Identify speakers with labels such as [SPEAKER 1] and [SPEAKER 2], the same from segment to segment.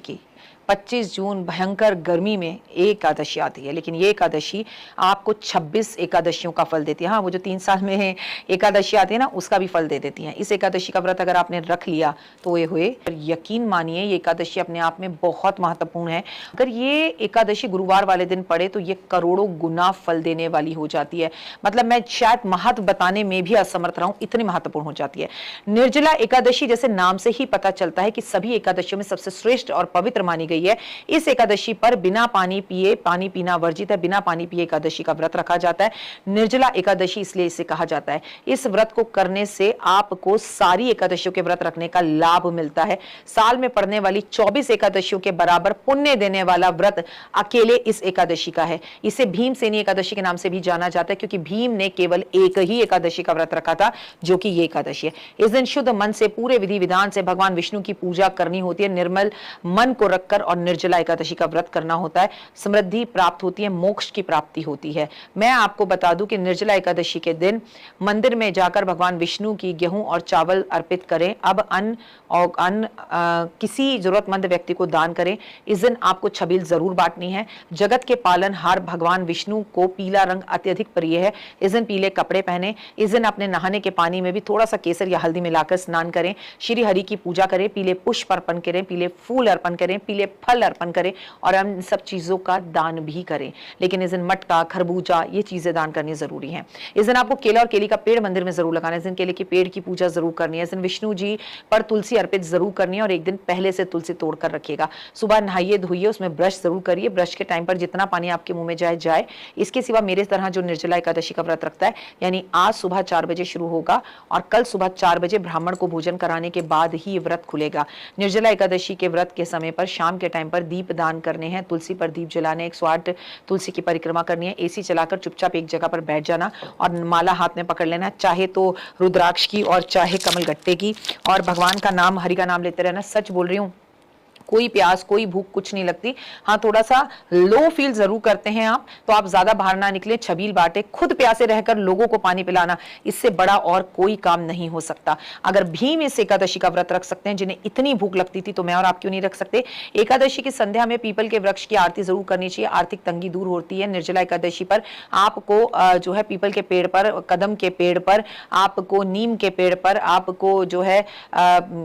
[SPEAKER 1] की। 25 जून भयंकर गर्मी में एकादशी आती है, लेकिन ये एकादशी आपको 26 एकादशियों का फल देती है। हाँ, वो जो 3 साल में एकादशी आती है ना, उसका भी फल दे देती है। इस एकादशी का व्रत अगर आपने रख लिया तो ये हुए। यकीन मानिए ये एकादशी अपने आप में बहुत महत्वपूर्ण है। अगर ये एकादशी गुरुवार वाले दिन पड़े तो ये करोड़ों गुना फल देने वाली हो जाती है। मतलब मैं शायद महत्व बताने में भी असमर्थ रहूं, इतनी महत्वपूर्ण हो जाती है। निर्जला एकादशी जैसे नाम से ही पता चलता है कि सभी एकादशियों में सबसे श्रेष्ठ और पवित्र मानी गई है। इस एकादशी पर बिना पानी पिए, पानी पीना वर्जित है, बिना पानी पिए एकादशी का व्रत रखा जाता है। निर्जला एकादशी इसलिए इसे कहा जाता है। इस व्रत को करने से आपको सारी एकादशियों के व्रत रखने का लाभ मिलता है। साल में पड़ने वाली 24 एकादशियों के बराबर पुण्य देने वाला व्रत अकेले इस एकादशी का है। इसे भीमसेनी एकादशी के नाम से भी जाना जाता है, क्योंकि भीम ने केवल एक ही एकादशी का व्रत रखा था, जो कि ये एकादशी है। इस दिन शुद्ध मन से पूरे विधि विधान से भगवान विष्णु की पूजा करनी होती है। निर्मल मन को रखकर और निर्जला एकादशी का व्रत करना होता है। समृद्धि प्राप्त होती है, मोक्ष की प्राप्ति होती है। मैं आपको बता दूं कि निर्जला एकादशी के दिन मंदिर में जाकर भगवान विष्णु की गेहूं और चावल अर्पित करें। अब अन्न किसी जरूरतमंद व्यक्ति को दान करें। इस दिन आपको छबील जरूर बांटनी है। जगत के पालनहार भगवान विष्णु को पीला रंग अत्यधिक प्रिय है। इस दिन पीले कपड़े पहने। इस दिन अपने नहाने के पानी में भी थोड़ा सा केसर या हल्दी मिलाकर स्नान करें। श्री हरि की पूजा करें, पीले पुष्प अर्पण करें, पीले फूल अर्पण करें, पीले फल अर्पण करें और हम सब चीजों का दान भी करें। लेकिन इस दिन मटका, खरबूजा ये चीजें दान करनी जरूरी है। इस दिन आपको केला और केली का पेड़ मंदिर में जरूर लगाना है। इस दिन केले के पेड़ की पूजा जरूर करनी है। इस दिन विष्णु जी पर तुलसी अर्पित जरूर करनी है और एक दिन पहले से तुलसी तोड़कर रखिएगा। सुबह नहाइए धोइए, उसमें ब्रश जरूर करिए। ब्रश के टाइम पर जितना पानी आपके मुंह में जाए। इसके सिवा मेरे तरह जो निर्जला एकादशी का व्रत रखता है, यानी आज सुबह 4 बजे शुरू होगा और कल सुबह 4 बजे ब्राह्मण को भोजन कराने के बाद ही ये व्रत खुलेगा। निर्जला एकादशी के व्रत के समय पर शाम के टाइम पर दीप दान करने हैं, तुलसी पर दीप जलाने, 108 तुलसी की परिक्रमा करनी है। एसी चलाकर चुपचाप एक जगह पर बैठ जाना और माला हाथ में पकड़ लेना, चाहे तो रुद्राक्ष की और चाहे कमलगट्टे की, और भगवान का नाम, हरि का नाम लेते रहना। सच बोल रही हूँ, कोई प्यास, कोई भूख कुछ नहीं लगती। हाँ, थोड़ा सा लो फील जरूर करते हैं आप, तो आप ज्यादा बाहर ना निकले, छबील बांटे, खुद प्यासे रहकर लोगों को पानी पिलाना, इससे बड़ा और कोई काम नहीं हो सकता। अगर भीम इस एकादशी का व्रत रख सकते हैं, जिन्हें इतनी भूख लगती थी, तो मैं और आप क्यों नहीं रख सकते। एकादशी की संध्या में पीपल के वृक्ष की आरती जरूर करनी चाहिए। आर्थिक तंगी दूर होती है। निर्जला एकादशी पर आपको जो है पीपल के पेड़ पर, कदम के पेड़ पर, आपको नीम के पेड़ पर, आपको जो है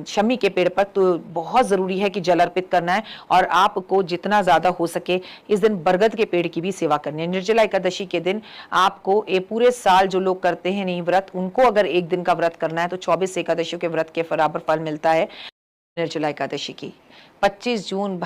[SPEAKER 1] शमी के पेड़ पर, तो बहुत जरूरी है कि जल अर्पित करना है। और आपको जितना ज्यादा हो सके इस दिन बरगद के पेड़ की भी सेवा करनी है। निर्जला एकादशी के दिन आपको ये पूरे साल जो लोग करते हैं नहीं व्रत, उनको अगर एक दिन का व्रत करना है तो 24 एकादशियों के व्रत के बराबर फल मिलता है। निर्जला एकादशी की 25 जून